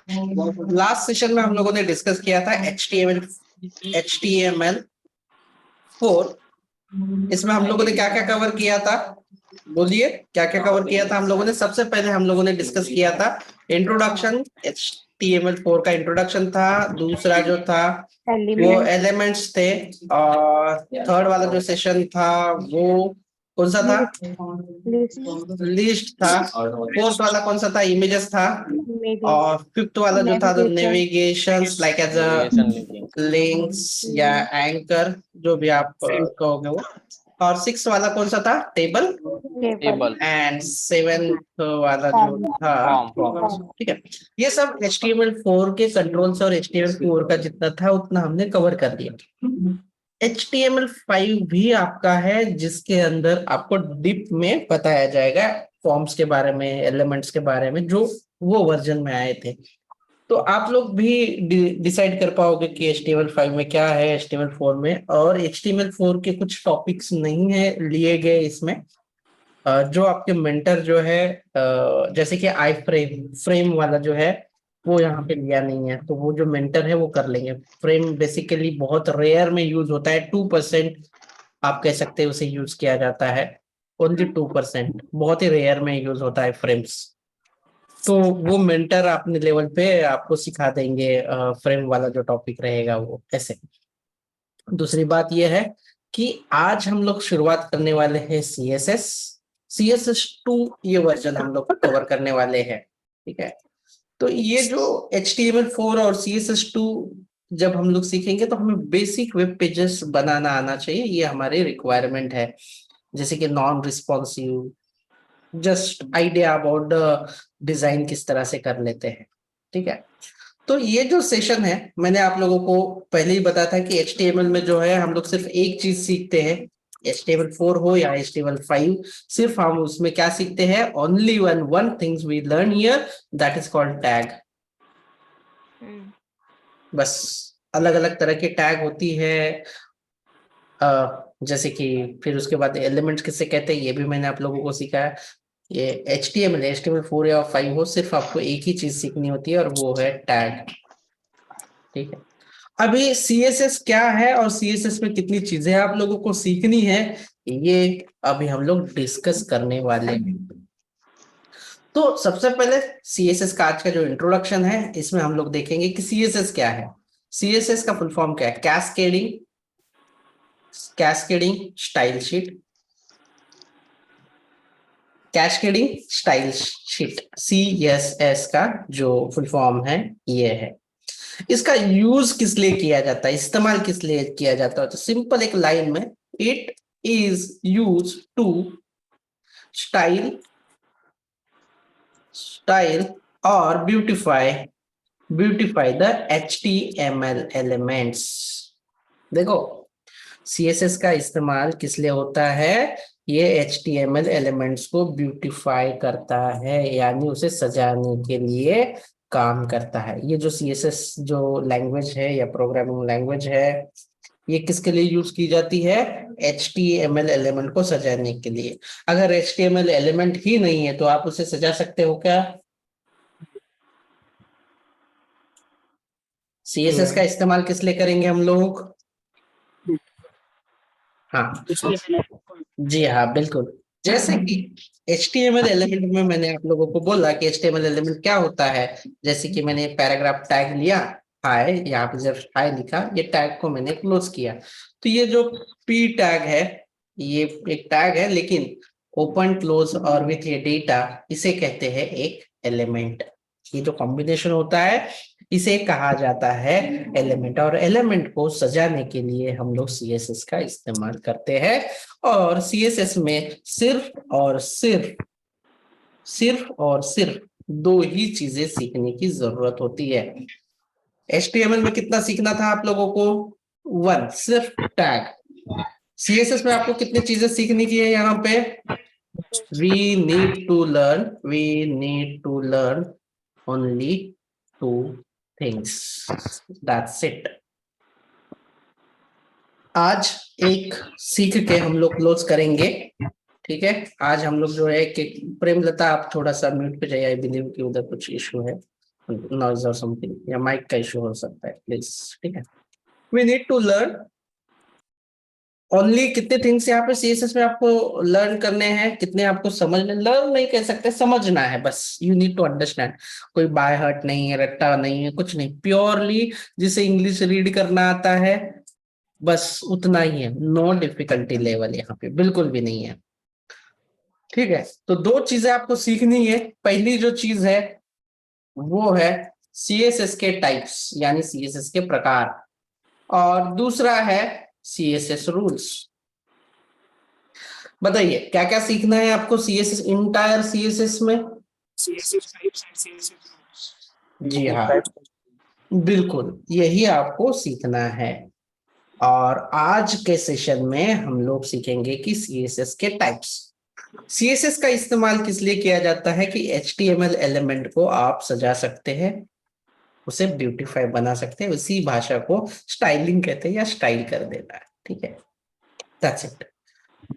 Last session में हम लोगों ने डिस्कस किया था HTML4। इसमें हम लोगों ने क्या क्या कवर किया था, बोलिए क्या क्या कवर किया था हम लोगों ने। सबसे पहले हम लोगों ने डिस्कस किया था इंट्रोडक्शन, HTML4 का इंट्रोडक्शन था। दूसरा जो था वो एलिमेंट एलिमेंट्स थे। और थर्ड वाला जो सेशन था वो कौन सा था, लिस्ट लिस्ट था। फोर्थ वाला कौन सा था, इमेजेस था। इमेजेस और फिफ्थ वाला जो था तो navigation navigation like as navigation linking links या एंकर, जो भी आप कहोगे वो। और सिक्स वाला कौन सा था, table. Table table and seventh वाला जो फॉर्म था फॉर्म। ठीक है। ये सब HTML4 के कंट्रोल्स और HTML4 का जितना था उतना हमने कवर कर दिया। HTML5 भी आपका है जिसके अंदर आपको डीप में बताया जाएगा फॉर्म्स के बारे में, एलिमेंट्स के बारे में, जो वो वर्जन में आए थे। तो आप लोग भी डिसाइड कर पाओगे कि HTML5 में क्या है, HTML4 में। और HTML4 के कुछ टॉपिक्स नहीं है लिए गए इसमें। जो आपके मेंटर जो है, जैसे कि आई फ्रेम, फ्रेम वाला जो है वो यहाँ पे लिया नहीं है, तो वो जो मेंटर है वो कर लेंगे। फ्रेम बेसिकली बहुत रेयर में यूज होता है, 2% आप कह सकते हैं उसे यूज किया जाता है। ओनली 2% बहुत ही रेयर में यूज होता है फ्रेम्स। तो वो मेंटर अपने लेवल पे आपको सिखा देंगे, फ्रेम वाला जो टॉपिक रहेगा वो ऐसे। दूसरी बात यह है कि आज हम लोग शुरुआत करने वाले हैं CSS2, ये वर्जन हम लोग कवर करने वाले हैं। ठीक है, तो ये जो HTML4 और CSS2 जब हम लोग सीखेंगे तो हमें बेसिक वेब पेजेस बनाना आना चाहिए, ये हमारी रिक्वायरमेंट है। जैसे कि non responsive, just idea about the design किस तरह से कर लेते हैं। ठीक है, तो ये जो सेशन है मैंने आप लोगों को पहले ही बताया था कि HTML में जो है हम लोग सिर्फ एक चीज सीखते हैं, HTML4 हो या HTML5, सिर्फ हम उसमें क्या सीखते हैं, only one things we learn here, that is called tag. बस अलग अलग तरह की टैग होती है। जैसे कि फिर उसके बाद एलिमेंट्स किससे कहते हैं ये भी मैंने आप लोगों को सिखाया। ये HTML4 या 5 हो, सिर्फ आपको एक ही चीज सीखनी होती है और वो है टैग। ठीक है, अभी CSS क्या है और CSS में कितनी चीजें आप लोगों को सीखनी है, ये अभी हम लोग डिस्कस करने वाले हैं। तो सबसे पहले CSS का आज का जो इंट्रोडक्शन है इसमें हम लोग देखेंगे कि CSS क्या है। CSS का फुल फॉर्म क्या है, cascading, cascading style sheet, cascading style sheet, CSS का जो फुल फॉर्म है ये है। इसका यूज किस लिए किया जाता है, इस्तेमाल किस लिए किया जाता है, तो सिंपल एक लाइन में, it is use to style style और ब्यूटिफाई द HTML एलिमेंट्स। देखो, CSS का इस्तेमाल किस लिए होता है, ये HTML एलिमेंट्स को ब्यूटिफाई करता है, यानी उसे सजाने के लिए काम करता है। ये जो CSS जो लैंग्वेज है या प्रोग्रामिंग लैंग्वेज है, ये किसके लिए यूज की जाती है, HTML एलिमेंट को सजाने के लिए। अगर HTML एलिमेंट ही नहीं है तो आप उसे सजा सकते हो क्या? CSS का इस्तेमाल किस लिए करेंगे हम लोग? हाँ जी हाँ बिल्कुल। जैसे कि HTML एलिमेंट में मैंने आप लोगों को बोला कि HTML एलिमेंट क्या होता है। जैसे कि मैंने पैराग्राफ टैग लिया, हाय, यहाँ पे जब हाय लिखा, ये टैग को मैंने क्लोज किया, तो ये जो P टैग है ये एक टैग है, लेकिन ओपन क्लोज और विथ ये डेटा, इसे कहते हैं एक एलिमेंट। ये जो कॉम्बिनेशन होता है इसे कहा जाता है एलिमेंट, और एलिमेंट को सजाने के लिए हम लोग CSS का इस्तेमाल करते हैं। और CSS में सिर्फ दो ही चीजें सीखने की जरूरत होती है। HTML में कितना सीखना था आप लोगों को, वन, सिर्फ टैग। CSS में आपको कितनी चीजें सीखनी की है यहाँ पे, we need to learn only two things, that's it. आज एक सीख के हम लोग क्लोज करेंगे। ठीक है, आज हम लोग जो है कि प्रेमलता आप थोड़ा सा म्यूट पे जाइए, आई बिलीव कि उधर कुछ इशू है। नॉइज और समथिंग या माइक का इशू हो सकता है प्लीज, ठीक है। We need to learn only कितने थिंग्स यहाँ पे सीएसएस में आपको लर्न करने हैं, कितने आपको समझने, लर्न नहीं कह सकते, समझना है बस। You need to understand. कोई बाय हार्ट नहीं है, रट्टा नहीं है, कुछ नहीं, प्योरली जिसे इंग्लिश रीड करना आता है बस उतना ही है। नो डिफिकल्टी लेवल यहाँ पे बिल्कुल भी नहीं है, ठीक है। तो दो चीजें आपको सीखनी है। पहली जो चीज है वो है सीएसएस के टाइप्स यानी सीएसएस के प्रकार, और दूसरा है सीएसएस रूल्स। बताइए क्या क्या सीखना है आपको सीएसएस, इंटायर सीएसएस में? CSS types and CSS rules. जी हाँ, बिल्कुल यही आपको सीखना है। और आज के सेशन में हम लोग सीखेंगे कि सीएसएस के टाइप्स। सीएसएस का इस्तेमाल किस लिए किया जाता है कि एचटीएमएल एलिमेंट को आप सजा सकते हैं, उसे ब्यूटीफाई बना सकते हैं, उसी भाषा को स्टाइलिंग कहते हैं या स्टाइल कर देना है, ठीक है। That's it.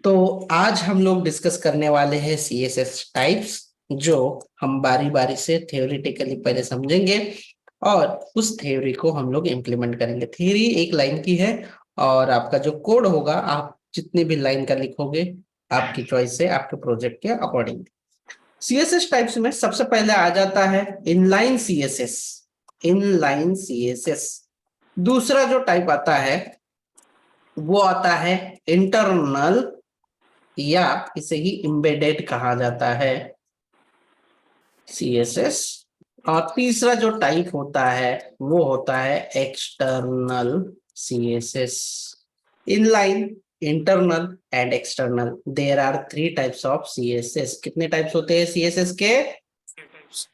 तो आज हम लोग डिस्कस करने वाले हैं सीएसएस टाइप्स, जो हम बारी बारी से थ्योरेटिकली पहले समझेंगे और उस थ्योरी को हम लोग इम्प्लीमेंट करेंगे। थ्योरी एक लाइन की है और आपका जो कोड होगा आप जितने भी लाइन का लिखोगे आपकी चॉइस से, आपके प्रोजेक्ट के अकॉर्डिंग। सीएसएस टाइप्स में सबसे पहले आ जाता है इनलाइन सीएसएस। Inline CSS. दूसरा जो टाइप आता है वो आता है इंटरनल या इसे ही एम्बेडेड कहा जाता है सीएसएस। और तीसरा जो टाइप होता है वो होता है external CSS. Inline, internal and external, there are 3 types of CSS. कितने टाइप्स होते हैं सीएसएस के?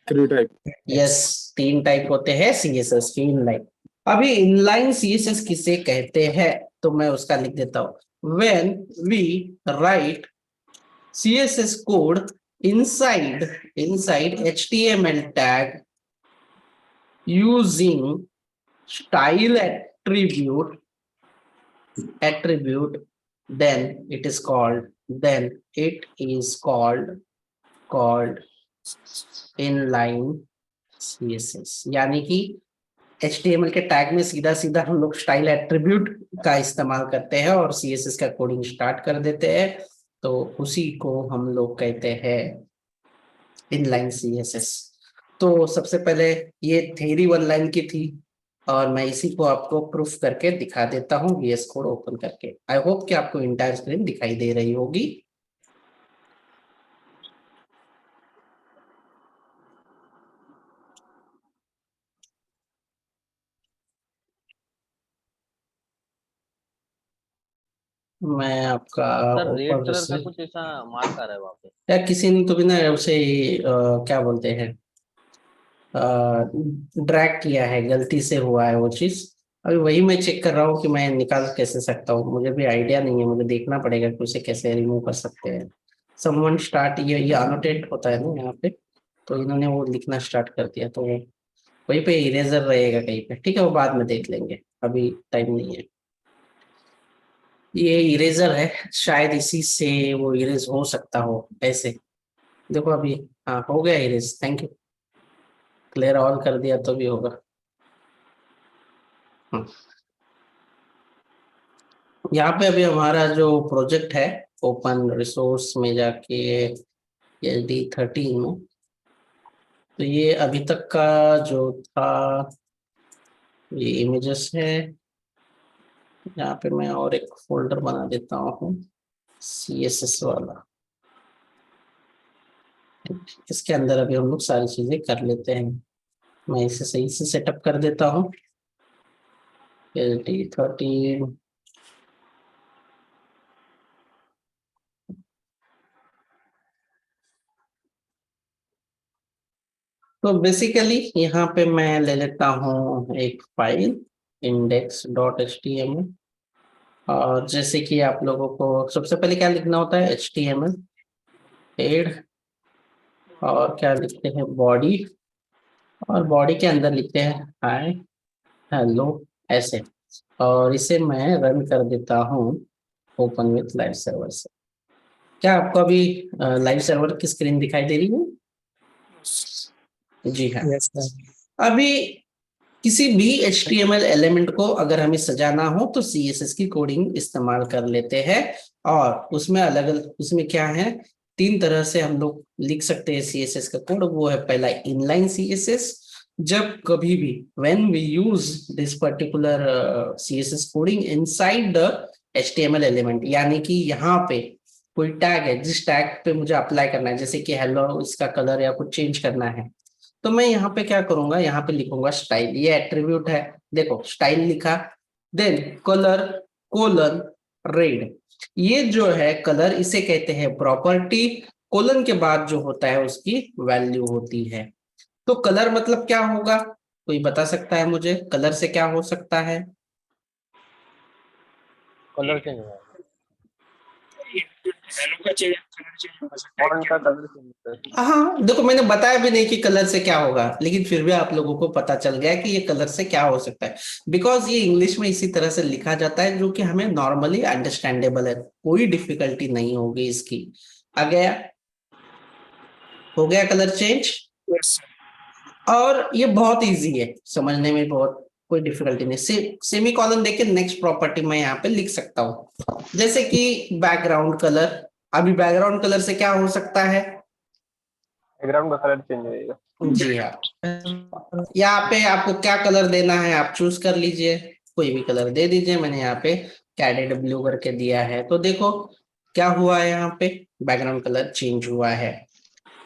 3 types. यस, 3 टाइप होते हैं सीएसएस के इनलाइन। अभी इनलाइन सीएसएस किसे कहते हैं तो मैं उसका लिख देता हूं। When we write CSS code inside HTML tag using style attribute, then it is called inline CSS। यानी कि HTML के टैग में सीधा सीधा हम लोग स्टाइल एट्रीब्यूट का इस्तेमाल करते हैं और CSS का कोडिंग स्टार्ट कर देते हैं, तो उसी को हम लोग कहते हैं इनलाइन सीएसएस। तो सबसे पहले ये थ्योरी 1 लाइन की थी और मैं इसी को आपको प्रूफ करके दिखा देता हूँ VS कोड ओपन करके। आई होप कि आपको इंटायर स्क्रीन दिखाई दे रही होगी। मैं आपका सर रेड ऊपर कलर से का कुछ ऐसा मार्क आ रहा है वहाँ पे। या किसी ने तो बिना उसे क्या बोलते हैं ड्रैग किया है, गलती से हुआ है वो चीज। अभी वही मैं चेक कर रहा हूँ कि मैं निकाल कैसे सकता हूँ, मुझे भी आइडिया नहीं है, मुझे देखना पड़ेगा कि उसे कैसे रिमूव कर सकते हैं। समवन स्टार्ट, ये अनोटेट होता है ना यहाँ पे, तो इन्होंने वो लिखना स्टार्ट कर दिया, तो वहीं पे इरेजर रहेगा कहीं पे, ठीक है, वो बाद में देख लेंगे, अभी टाइम नहीं है। ये इरेजर है, शायद इसी से वो इरेज हो सकता हो ऐसे। देखो अभी, हाँ हो गया erase, thank you. Clear all कर दिया तो भी होगा। यहाँ पे अभी हमारा जो प्रोजेक्ट है ओपन रिसोर्स में जाके LD13 में, तो ये अभी तक का जो था ये इमेजेस है। यहाँ पे मैं और एक फोल्डर बना देता हूँ CSS वाला, इसके अंदर अभी हम लोग सारी चीजें कर लेते हैं। मैं इसे सही से सेटअप कर देता हूँ। LD13 तो बेसिकली यहाँ पे मैं ले लेता हूँ एक फाइल index.html, और जैसे कि आप लोगों को सबसे पहले क्या लिखना होता है HTML हेड, और क्या लिखते हैं बॉडी, और बॉडी के अंदर लिखते हैं हाय हेलो ऐसे, और इसे मैं रन कर देता हूँ ओपन विथ लाइव सर्वर से। क्या आपको अभी लाइव सर्वर की स्क्रीन दिखाई दे रही है? जी हाँ। Yes, sir. अभी किसी भी HTML एलिमेंट को अगर हमें सजाना हो तो CSS की कोडिंग इस्तेमाल कर लेते हैं। और उसमें अलग अलग, उसमें क्या है, 3 तरह से हम लोग लिख सकते हैं CSS का कोड। वो है पहला इनलाइन CSS। जब कभी भी when we use this particular CSS coding inside the HTML element, यानी कि यहाँ पे कोई टैग है जिस टैग पे मुझे अप्लाई करना है, जैसे कि हेलो इसका कलर या कुछ चेंज करना है, तो मैं यहाँ पे क्या करूंगा, यहाँ पे लिखूंगा स्टाइल। ये एट्रीब्यूट है, देखो स्टाइल लिखा, देन कलर कोलन रेड। ये जो है कलर, इसे कहते हैं प्रॉपर्टी। कोलन के बाद जो होता है उसकी वैल्यू होती है। तो कलर मतलब क्या होगा, कोई बता सकता है मुझे, कलर से क्या हो सकता है? कलर चेंज हुआ हेलो का चेंज कलर चेंज हो सकता है फॉन्ट का कलर चेंज होता है। हाँ देखो, मैंने बताया भी नहीं कि कलर से क्या होगा, लेकिन फिर भी आप लोगों को पता चल गया कि ये कलर से क्या हो सकता है, बिकॉज ये इंग्लिश में इसी तरह से लिखा जाता है जो कि हमें नॉर्मली अंडरस्टैंडेबल है, कोई डिफिकल्टी नहीं होगी इसकी। आ गया, हो गया कलर चेंज। Yes sir. और ये बहुत इजी है समझने में, बहुत कोई डिफिकल्टी नहीं। सेमी कॉलन देके नेक्स्ट प्रॉपर्टी मैं यहाँ पे लिख सकता हूँ, जैसे कि बैकग्राउंड कलर। अभी बैकग्राउंड कलर से क्या हो सकता है? बैकग्राउंड का कलर चेंज होएगा। जी हाँ, यहाँ पे आपको क्या कलर देना है आप चूज कर लीजिए, कोई भी कलर दे दीजिए। मैंने यहाँ पे कैडेड ब्लू करके दिया है, तो देखो क्या हुआ है, यहाँ पे बैकग्राउंड कलर चेंज हुआ है।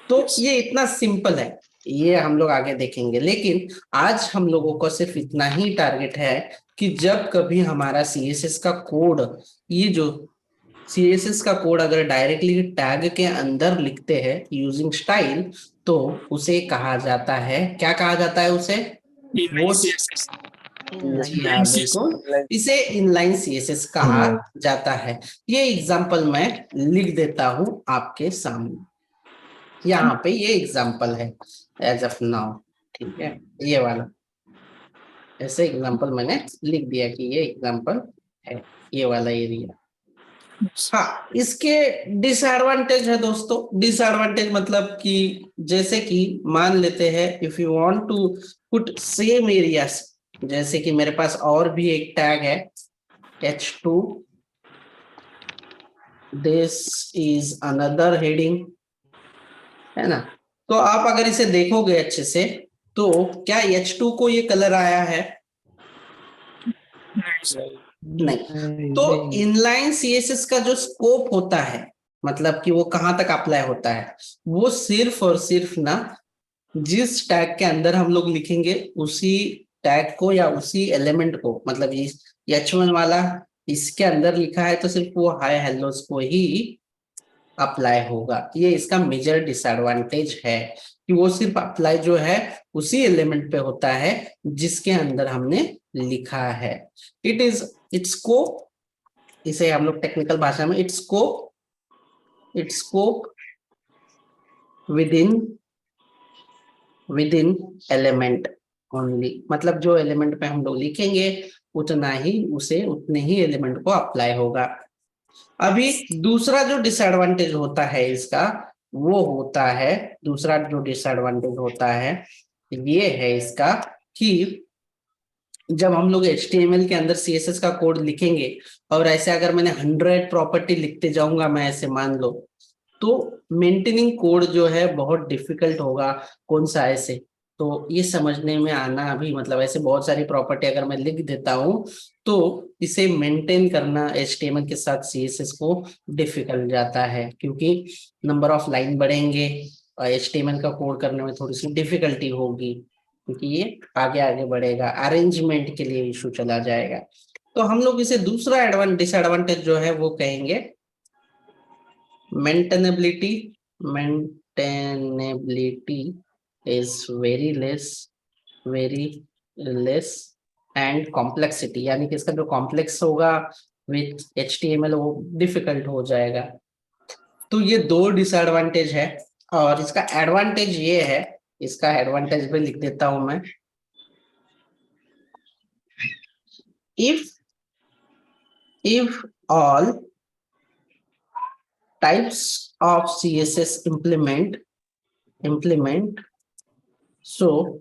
तो ये इतना सिंपल है, ये हम लोग आगे देखेंगे, लेकिन आज हम लोगों को सिर्फ इतना ही टारगेट है कि जब कभी हमारा CSS का कोड, ये जो CSS का कोड अगर डायरेक्टली टैग के अंदर लिखते हैं यूजिंग स्टाइल, तो उसे कहा जाता है, क्या कहा जाता है उसे? वो सीएसएस जी हाँ बिल्कुल, इसे इनलाइन CSS कहा जाता है। ये एग्जांपल मैं लिख देता हूं आपके सामने, यहाँ पे ये एग्जांपल है एज ऑफ नाउ, ठीक है, ये वाला ऐसे एग्जांपल मैंने लिख दिया कि ये एग्जांपल है, ये वाला एरिया। हाँ, इसके डिसएडवांटेज है दोस्तों। डिसएडवांटेज मतलब कि जैसे कि मान लेते हैं if you want to put same areas, जैसे कि मेरे पास और भी एक टैग है H2, this is another heading, है ना। तो आप अगर इसे देखोगे अच्छे से, तो क्या H2 को ये कलर आया है? नहीं। तो इनलाइन CSS का जो स्कोप होता है, मतलब कि वो कहां तक अप्लाई होता है, वो सिर्फ और सिर्फ ना जिस टैग के अंदर हम लोग लिखेंगे उसी टैग को या उसी एलिमेंट को, मतलब इस H1 वाला इसके अंदर लिखा है तो सिर्फ वो हाय हेलोस को ही अप्लाई होगा। ये इसका मेजर डिसएडवांटेज है कि वो सिर्फ अप्लाई जो है उसी एलिमेंट पे होता है जिसके अंदर हमने लिखा है। इट्स स्कोप, इसे हम लोग टेक्निकल भाषा में it's scope with in element only, मतलब जो एलिमेंट पे हम लोग लिखेंगे उतना ही उसे उतने ही एलिमेंट को अप्लाई होगा। अभी दूसरा जो डिसएडवांटेज होता है इसका, वो होता है, दूसरा जो डिसएडवांटेज होता है ये है इसका कि जब हम लोग HTML के अंदर CSS का कोड लिखेंगे, और ऐसे अगर मैंने 100 प्रॉपर्टी लिखते जाऊंगा, मैं ऐसे मान लो, तो मेंटेनिंग कोड जो है बहुत डिफिकल्ट होगा। कौन सा ऐसे, तो ये समझने में आना अभी, मतलब ऐसे बहुत सारी प्रॉपर्टी अगर मैं लिख देता हूँ तो इसे मेंटेन करना HTML के साथ CSS को डिफिकल्ट जाता है, क्योंकि नंबर ऑफ लाइन बढ़ेंगे और HTML का कोड करने में थोड़ी सी डिफिकल्टी होगी, क्योंकि ये आगे आगे बढ़ेगा, अरेंजमेंट के लिए इशू चला जाएगा। तो हम लोग इसे दूसरा डिसएडवांटेज जो है वो कहेंगे maintainability. Maintainability is very less and complexity, यानी कि इसका जो कॉम्प्लेक्स होगा विथ HTML वो डिफिकल्ट हो जाएगा। तो ये दो डिसएडवांटेज है। और इसका एडवांटेज ये है, इसका एडवांटेज भी लिख देता हूं मैं, if all types of CSS implement, so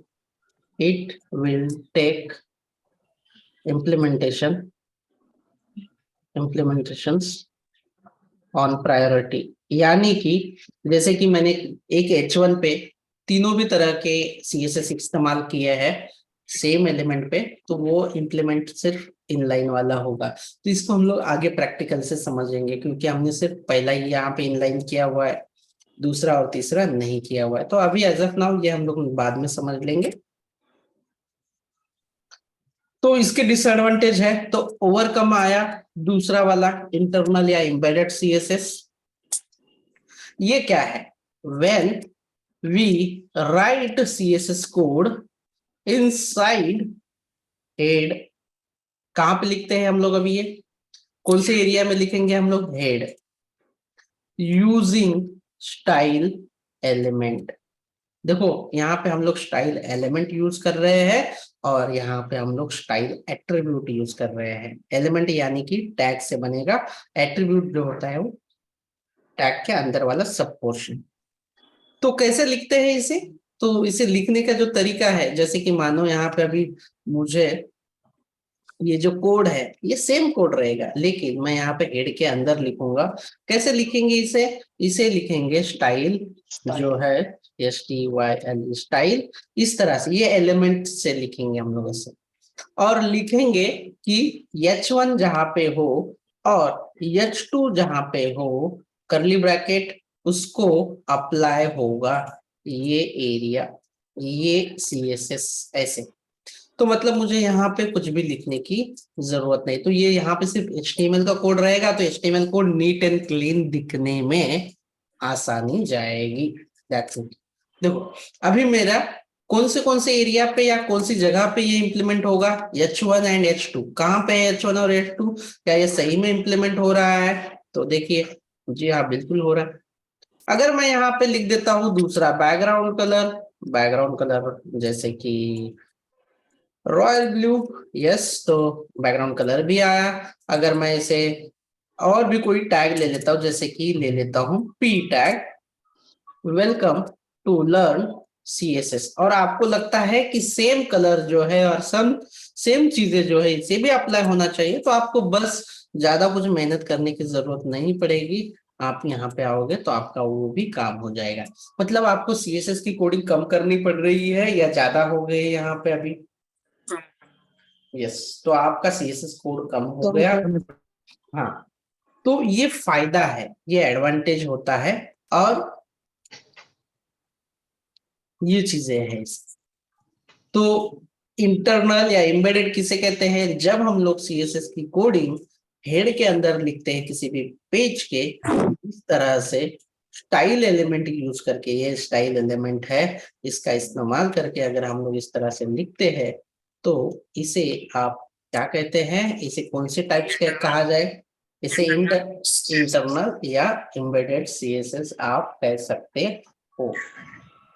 it will take implementations on priority। यानी कि जैसे कि मैंने एक H1 पे तीनों भी तरह के CSS इस्तेमाल किए हैं सेम एलिमेंट पे, तो वो इम्प्लीमेंट सिर्फ इनलाइन वाला होगा। तो इसको हम लोग आगे प्रैक्टिकल से समझेंगे, क्योंकि हमने सिर्फ पहला ही यहाँ पे इनलाइन किया हुआ है, दूसरा और तीसरा नहीं किया हुआ है। तो अभी एज ऑफ नाउ ये हम लोग बाद में समझ लेंगे। तो इसके डिसएडवांटेज है, तो ओवरकम आया दूसरा वाला, इंटरनल या एम्बेडेड CSS। ये क्या है? When we write CSS code inside head. कहां पे लिखते हैं हम लोग अभी? ये कौन से एरिया में लिखेंगे हम लोग? हेड। Using style element. देखो यहाँ पे हम लोग स्टाइल एलिमेंट यूज कर रहे हैं और यहाँ पे हम लोग स्टाइल एट्रीब्यूट यूज कर रहे हैं। एलिमेंट यानी कि टैग से बनेगा, एट्रीब्यूट जो होता है वो टैग के अंदर वाला सब पोर्शन। तो कैसे लिखते हैं इसे? तो इसे लिखने का जो तरीका है, जैसे कि मानो यहाँ पे अभी मुझे ये जो कोड है ये सेम कोड रहेगा, लेकिन मैं यहाँ पे हेड के अंदर लिखूंगा। कैसे लिखेंगे इसे? इसे लिखेंगे स्टाइल जो है STYL स्टाइल, इस तरह से ये एलिमेंट से लिखेंगे हम लोग इसे। और लिखेंगे कि H1 जहां पे हो और H2 जहां पे हो, करली ब्रैकेट, उसको अप्लाई होगा ये एरिया, ये CSS ऐसे। तो मतलब मुझे यहाँ पे कुछ भी लिखने की जरूरत नहीं। तो ये यहाँ पे सिर्फ HTML का कोड रहेगा, तो HTML code neat and clean दिखने में आसानी जाएगी। That's it. देखो अभी मेरा कौन से एरिया पे या कौन सी जगह पे ये इंप्लीमेंट होगा? H1 and H2। कहाँ पे है H1 और H2? क्या ये सही में इंप्लीमेंट हो रहा है? तो देखिए, जी हाँ बिल्कुल हो रहा है। अगर मैं यहाँ पे लिख देता हूँ दूसरा बैकग्राउंड कलर जैसे कि रॉयल ब्लू, यस, तो बैकग्राउंड कलर भी आया। अगर मैं इसे और भी कोई टैग ले लेता हूँ, जैसे कि ले लेता हूँ P tag, welcome to learn CSS, और आपको लगता है कि सेम कलर जो है और सेम चीजें जो है इसे भी अप्लाई होना चाहिए, तो आपको बस ज्यादा कुछ मेहनत करने की जरूरत नहीं पड़ेगी। आप यहाँ पे आओगे तो आपका वो भी काम हो जाएगा। मतलब आपको CSS की कोडिंग कम करनी पड़ रही है या ज्यादा हो गई है यहाँ पे अभी? यस, तो आपका CSS कोड कम हो गया। हाँ, तो ये फायदा है, ये एडवांटेज होता है, और ये चीजें हैं। तो इंटरनल या एम्बेडेड किसे कहते हैं? जब हम लोग CSS की कोडिंग हेड के अंदर लिखते हैं किसी भी पेज के, इस तरह से स्टाइल एलिमेंट यूज करके, ये स्टाइल एलिमेंट है, इसका इस्तेमाल करके अगर हम लोग इस तरह से लिखते हैं, तो इसे आप क्या कहते हैं? इसे कौन से टाइप्स के कहा जाए? इसे इंटरनल या एम्बेडेड CSS आप कह सकते हो।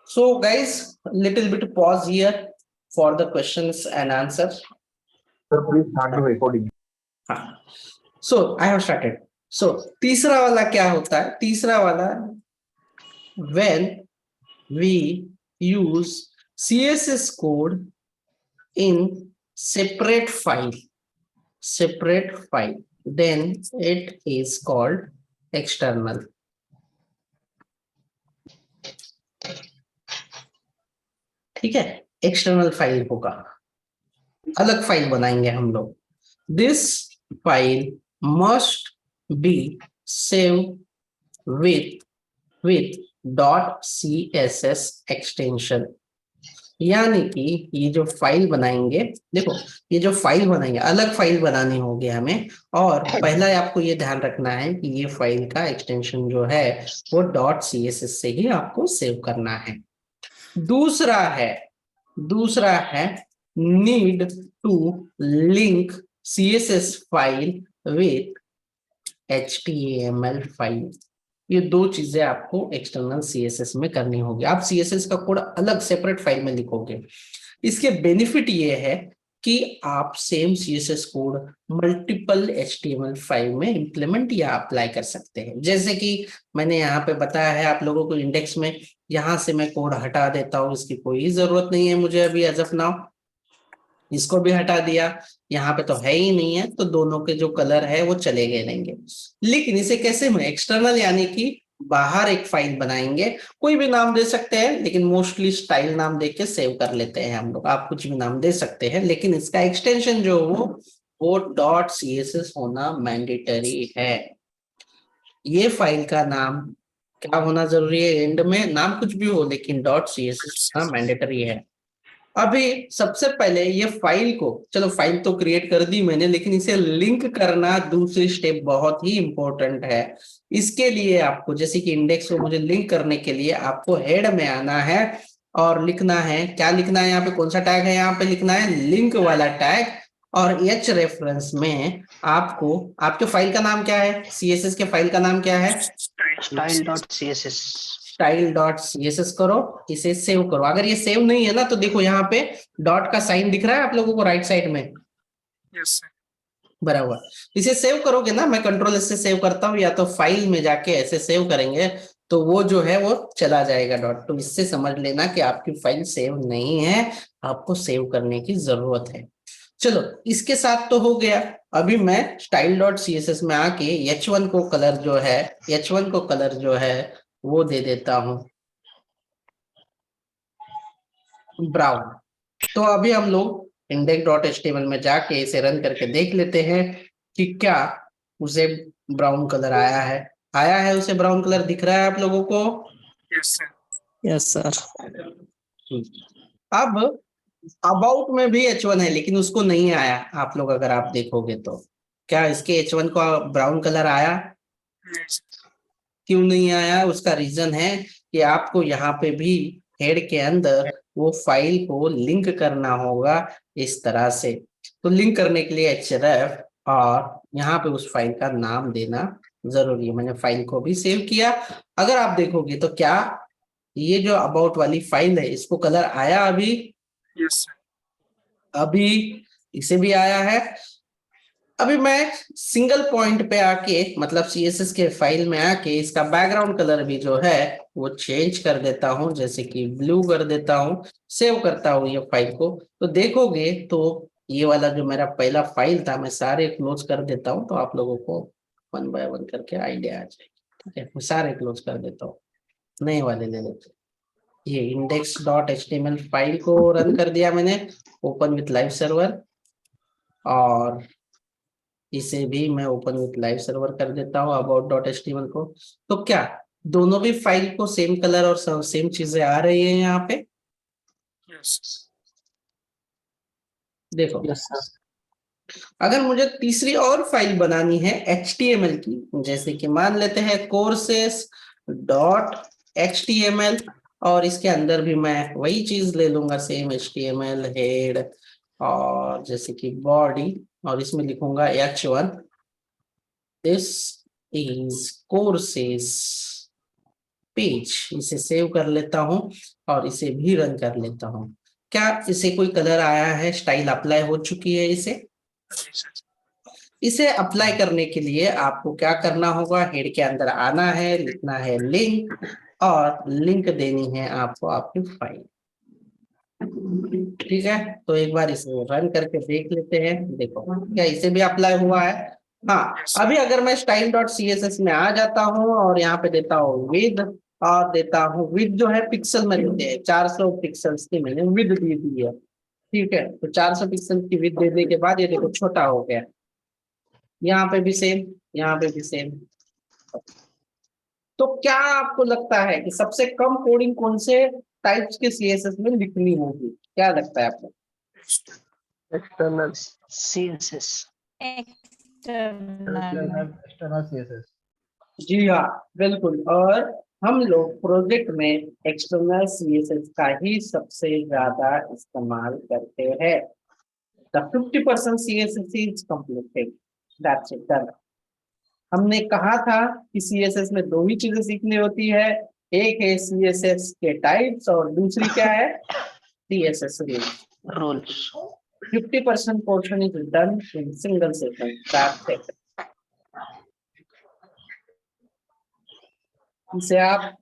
So guys, little bit pause here for the questions and answers. Sir, please start the recording. हाँ, so I have started. So तीसरा वाला क्या होता है? तीसरा वाला, when we use CSS code in separate file, then it is called external. ठीक है, एक्सटर्नल फाइल होगा, अलग फाइल बनाएंगे हम लोग। This file must be save with .css extension. यानी कि ये जो फाइल बनाएंगे, देखो ये जो फाइल बनाएंगे, अलग फाइल बनानी होगी हमें, और पहला आपको ये ध्यान रखना है कि ये फाइल का एक्सटेंशन जो है वो .css से ही आपको सेव करना है। दूसरा है need to link CSS file with HTML file. ये दो चीजें आपको एक्सटर्नल CSS में करनी होगी। आप CSS का कोड अलग सेपरेट फाइल में लिखोगे। इसके बेनिफिट ये है कि आप same CSS code multiple HTML file में इंप्लीमेंट या अप्लाई कर सकते हैं। जैसे कि मैंने यहाँ पे बताया है आप लोगों को इंडेक्स में, यहाँ से मैं कोड हटा देता हूँ, इसकी कोई जरूरत नहीं है मुझे अभी एज ऑफ नाउ। इसको भी हटा दिया, यहाँ पे तो है ही नहीं है, तो दोनों के जो कलर है वो चले गए रहेंगे। लेकिन इसे कैसे में एक्सटर्नल यानी कि बाहर एक फाइल बनाएंगे, कोई भी नाम दे सकते हैं, लेकिन मोस्टली स्टाइल नाम दे के सेव कर लेते हैं हम लोग। आप कुछ भी नाम दे सकते हैं, लेकिन इसका एक्सटेंशन जो वो .css होना मैंडेटरी है। ये फाइल का नाम क्या होना जरूरी है, एंड में नाम कुछ भी हो लेकिन .css होना मैंडेटरी है। अभी सबसे पहले ये फाइल को, चलो फाइल तो क्रिएट कर दी मैंने, लेकिन इसे लिंक करना दूसरी स्टेप बहुत ही इंपॉर्टेंट है। इसके लिए आपको, जैसे कि इंडेक्स को मुझे लिंक करने के लिए आपको हेड में आना है और लिखना है, क्या लिखना है यहाँ पे, कौन सा टैग है यहाँ पे, लिखना है लिंक वाला टैग। और एच रेफरेंस में आपको, आपके फाइल का नाम क्या है, सीएसएस के फाइल का नाम क्या है, style.css। style.css करो, इसे सेव करो। अगर ये सेव नहीं है ना तो देखो यहाँ पे डॉट का साइन दिख रहा है आप लोगों को राइट साइड में, Yes, sir. बराबर। इसे सेव करोगे ना, मैं कंट्रोल से सेव करता हूँ, या तो फाइल में जाके ऐसे सेव करेंगे तो वो जो है वो चला जाएगा डॉट। तो इससे समझ लेना कि आपकी फाइल सेव नहीं है, आपको सेव करने की जरूरत है। चलो इसके साथ तो हो गया। अभी मैं style.css में आके h1 को कलर जो है, h1 को कलर जो है वो दे देता हूं ब्राउन। तो अभी हम लोग index.html में जाके इसे रन करके देख लेते हैं कि क्या उसे ब्राउन कलर आया है। आया है, उसे ब्राउन कलर दिख रहा है आप लोगों को। Yes, sir. Yes sir। अब अबाउट में भी h1 है लेकिन उसको नहीं आया, आप लोग अगर आप देखोगे तो क्या इसके h1 को ब्राउन कलर आया, नहीं sir. क्यों नहीं आया, उसका रीजन है कि आपको यहाँ पे भी हेड के अंदर वो फाइल को लिंक करना होगा इस तरह से। तो लिंक करने के लिए href और यहाँ पे उस फाइल का नाम देना जरूरी है। मैंने फाइल को भी सेव किया। अगर आप देखोगे तो क्या ये जो अबाउट वाली फाइल है इसको कलर आया अभी, Yes, sir. अभी इसे भी आया है। अभी मैं सिंगल पॉइंट पे आके, मतलब सीएसएस के फाइल में आके इसका बैकग्राउंड कलर भी जो है वो चेंज कर देता हूं, जैसे कि ब्लू कर देता हूं, सेव करता हूं ये फाइल को। तो देखोगे तो ये वाला जो मेरा पहला फाइल था, मैं सारे क्लोज कर देता हूं तो आप लोगों को 1 बाय 1 करके आइडिया आ जाएगी। ठीक है, मैं सारे क्लोज कर देता हूँ, नए वाले ले लेते हैं। ये index.html फाइल को रन कर दिया मैंने, ओपन विथ लाइव सर्वर, और इसे भी मैं ओपन विथ लाइव सर्वर कर देता हूँ about.html को। तो क्या दोनों भी फाइल को सेम कलर और सेम चीजें आ रही है यहाँ पे, Yes. देखो। Yes sir। अगर मुझे तीसरी और फाइल बनानी है HTML की, जैसे कि मान लेते हैं courses.html, और इसके अंदर भी मैं वही चीज ले लूंगा, सेम HTML हेड और जैसे कि बॉडी, और इसमें लिखूंगा h1, this is courses page. इसे सेव कर लेता हूं और इसे भी रन कर लेता हूं। क्या इसे कोई कलर आया है, स्टाइल अप्लाई हो चुकी है इसे? नहीं sir. इसे अप्लाई करने के लिए आपको क्या करना होगा, हेड के अंदर आना है, लिखना है लिंक, और लिंक देनी है आपको आपकी फाइल। ठीक है, तो एक बार इसे रन करके देख लेते हैं। देखो क्या इसे भी अप्लाई हुआ है? हाँ। अभी अगर मैं style.css में आ जाता हूँ और यहाँ पे देता हूँ विद, और देता हूँ विद जो है पिक्सल में देते हैं, 400 पिक्सल्स की मैंने विद दी दी है। ठीक है, तो 400 पिक्सल की विद देने के बाद ये देखो छोटा हो गया। यहाँ पे भी सेम, यहाँ पे भी सेम। तो क्या आपको लगता है कि सबसे कम कोडिंग कौन से टाइप्स के सीएसएस में लिखनी होगी, क्या लगता है आपको? External CSS। external CSS. जी हाँ, बिल्कुल। और हम लोग प्रोजेक्ट में एक्सटर्नल सीएसएस का ही सबसे ज्यादा इस्तेमाल करते हैं। The 50% CSS is completed. That's it, done. हमने कहा था कि सीएसएस में दो ही चीजें सीखनी होती है, एक है सीएसएस के टाइप्स और दूसरी क्या है, CSS Rules। 50% portion is done in single session. That's it. इसे आप